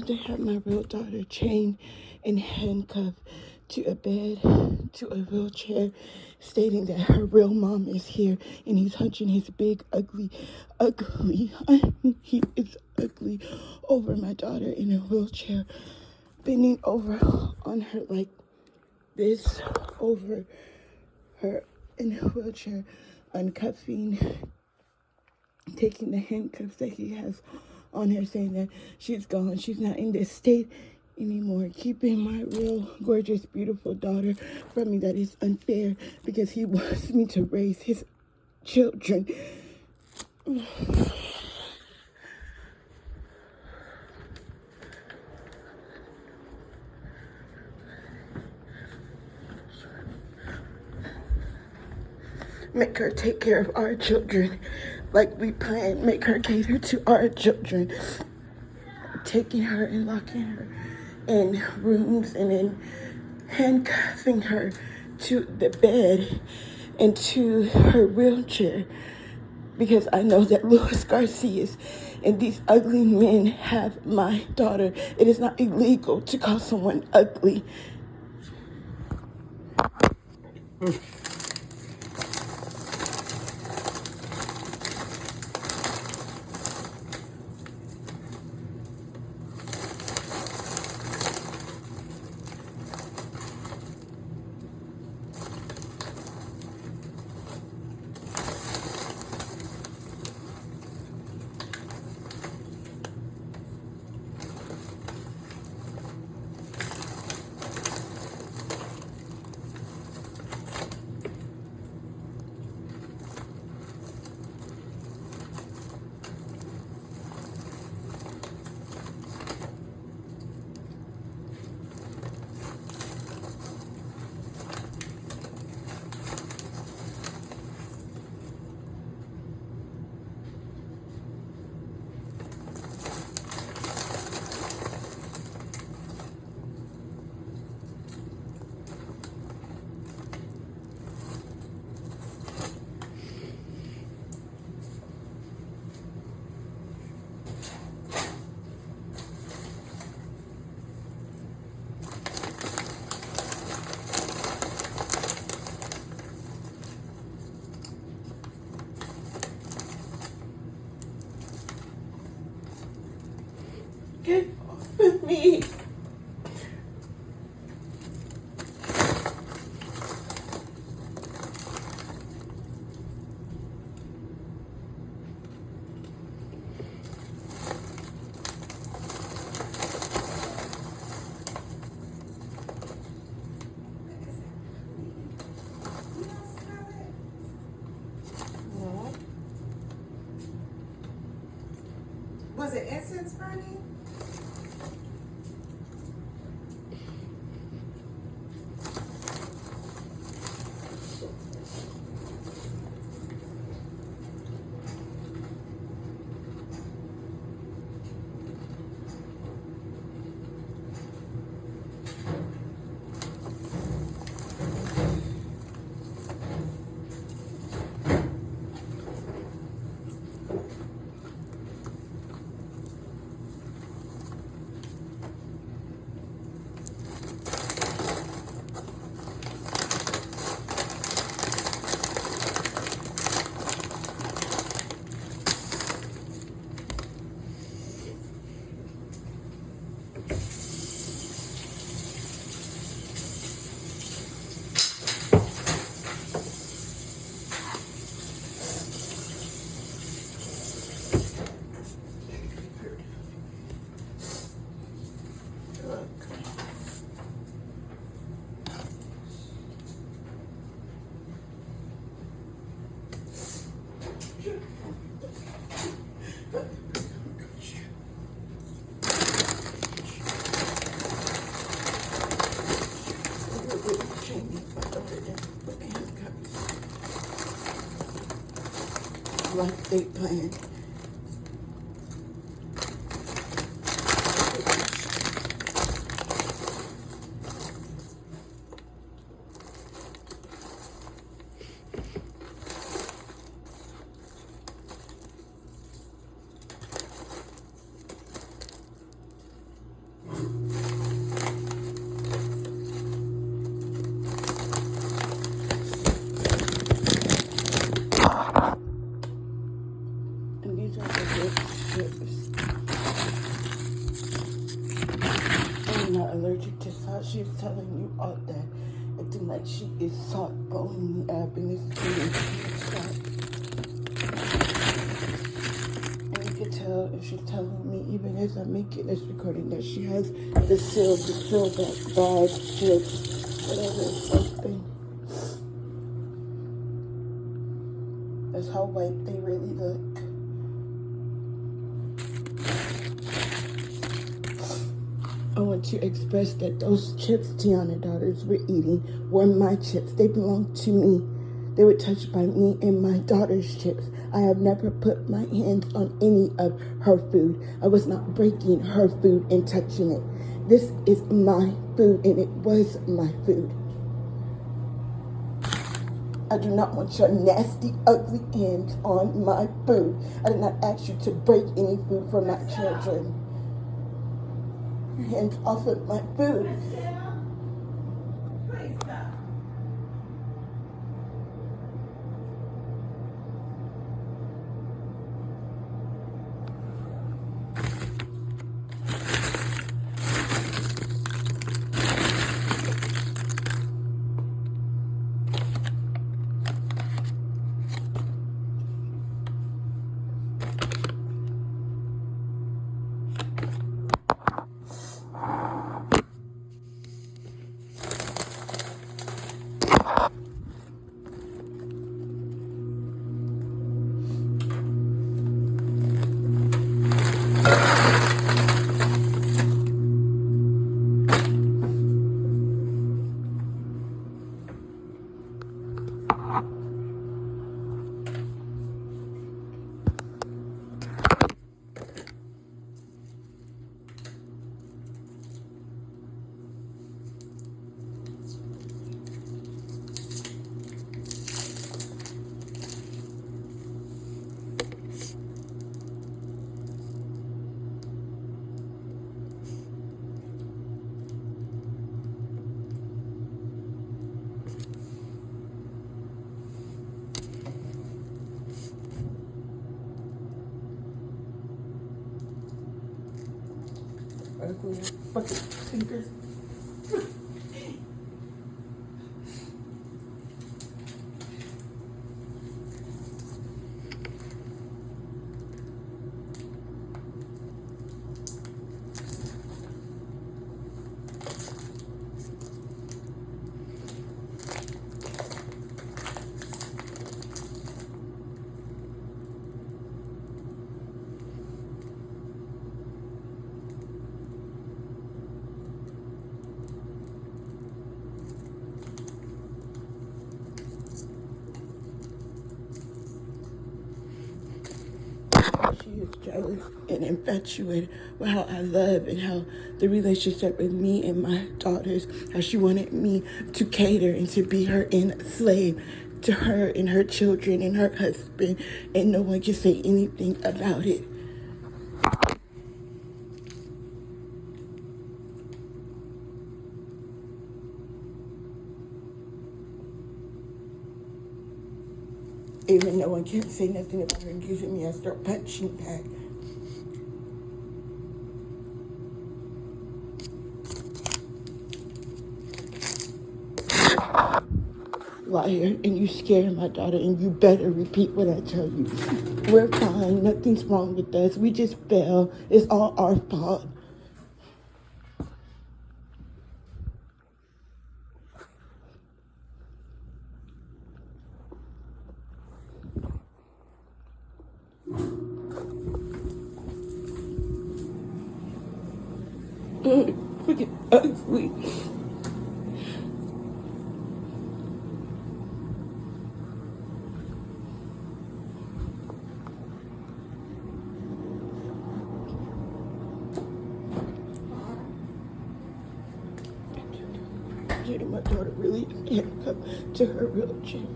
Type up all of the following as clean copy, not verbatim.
they have my real daughter chained and handcuffed to a bed, to a wheelchair, stating that her real mom is here, and he's hunching his big, ugly, he is ugly, over my daughter in a wheelchair, bending over on her like this, over her in a wheelchair, uncuffing, taking the handcuffs that he has on her, saying that she's gone, she's not in this state anymore, keeping my real gorgeous beautiful daughter from me. That is unfair because he wants me to raise his children. Make her take care of our children like we planned. Make her cater to our children, taking her and locking her in rooms and then handcuffing her to the bed and to her wheelchair, because I know that Luis Garcias and these ugly men have my daughter. It is not illegal to call someone ugly. Get off of me. Was it Essence, Bernie? Like they planned. I'm not allergic to salt. She's telling you all that. Acting like she is salt blowing me up and it's eating salt. And you can tell, and she's telling me, even as I'm making this recording, that she has the seal to fill that bag, chips, whatever is open. That's how white they really look. I want to express that those chips Tiana daughters were eating were my chips. They belong to me. They were touched by me and my daughter's chips. I have never put my hands on any of her food. I was not breaking her food and touching it. This is my food and it was my food. I do not want your nasty, ugly hands on my food. I did not ask you to break any food for my children. Your hands off of my food. Please stop. Ugly fucking fingers. She is jealous and infatuated with how I love and how the relationship with me and my daughters, how she wanted me to cater and to be her enslaved to her and her children and her husband, and no one can say anything about it. Even no one can say nothing about her using me as their punching bag. Liar, and you scared my daughter, and you better repeat what I tell you. We're fine, nothing's wrong with us. We just fell. It's all our fault. Freaking ugly. Getting my daughter really handcuffed to her wheelchair.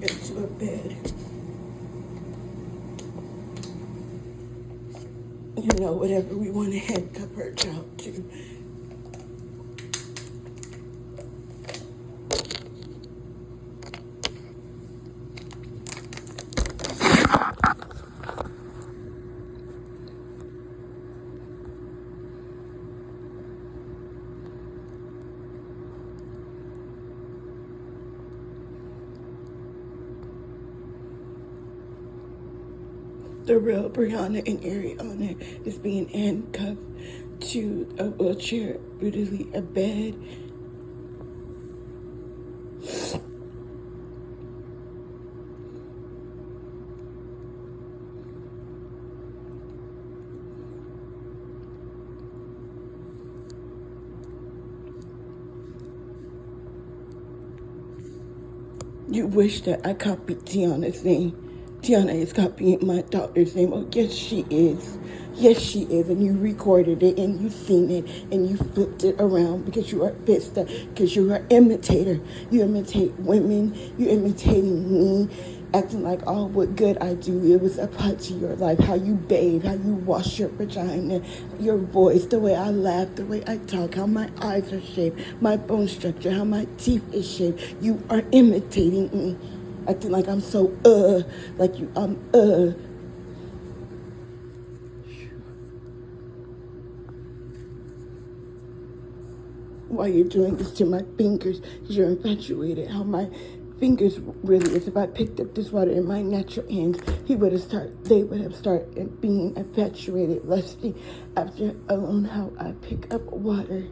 Into a bed. You know, whatever we want to handcuff her child to. The real Brianna and Ariana is being handcuffed to a wheelchair, literally a bed. You wish that I copied Tiana's name. Tiana is copying my daughter's name. Oh, yes, she is. Yes, she is. And you recorded it and you seen it and you flipped it around because you are pissed, because you are an imitator. You imitate women. You imitating me, acting like all what good I do, it was applied to your life. How you bathe, how you wash your vagina, your voice, the way I laugh, the way I talk, how my eyes are shaped, my bone structure, how my teeth is shaped. You are imitating me, acting like I'm so like you Why you're doing this to my fingers? You're infatuated. How my fingers really is. If I picked up this water in my natural hands, they would have started being infatuated, lusty after alone how I pick up water.